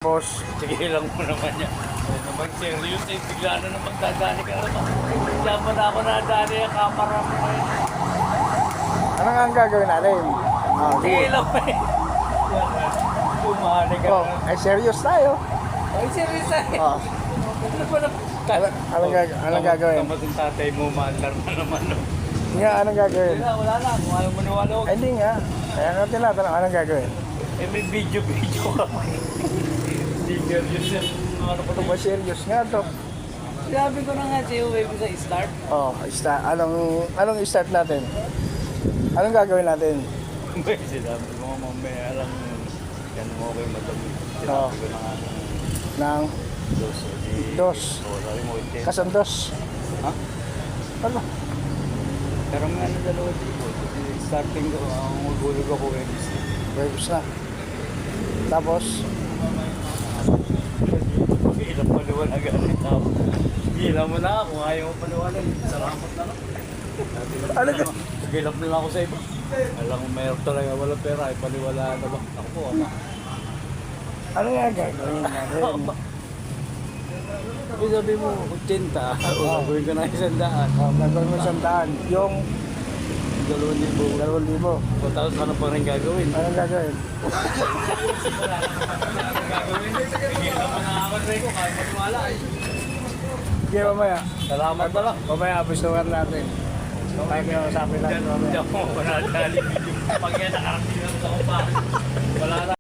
Boss. Sige lang mo naman yan. Mag-serious eh, bigla na naman dadali ka naman. Diyan mo na ako nadali ang kamera mo ngayon. Ano nga ang gagawin natin? Sige lang mo eh. Tumahali ka Oh, naman. ay serious tayo. Ay, serious eh. Oh. Ano ba na? Anong gagawin? Tama yung tatay mo, maandar mo naman. No? Nga, anong gagawin? Wala na. Kung ayaw mo niwala ko. Ay, hindi nga. Kaya nga tinatanong, anong gagawin? Eh, may video ka. Hindi serious yan. Ano pa Ito ba serious nga to? Sabi ko na nga sa'yo, baby, sa start. Oh, anong start natin? Anong gagawin natin? May sinabi ko nga mamaya lang. Yan mo kayo madami. Oo. Sinabi ko na nga Nang dos. dos. Oo, sabi mo, ite. Kasandos. Ha? Ano? Pero nga na dalawa dito. Starting ko, ang magulog ako eh. Waves na. Tapos, Ilang paliwanagan ng tao. Gilam mo na kung ayaw mo paliwanag. Salamat na lang. Ano ka? Gilap na lang ako sa iba. Alam ko mayroon talaga wala pera. Ay paliwala na ba? Ako po, ano? ano nga gagawin natin? Sabi mo, 80. Gagawin ko na 100. Oh, gagawin mo 100. Yung 2,000. 2,000. Tapos ano pa rin gagawin? Anong gagawin? Gagawin? Gilam mo na ako rin ko. Kaya paliwala eh. Sige, mamaya. Salamat na lang. Mamaya, abusuhan natin. Kaya kayo usapin natin mamaya. Diyan mo, wala dali. Pag yan nakarating lang sa kumpara. Wala na.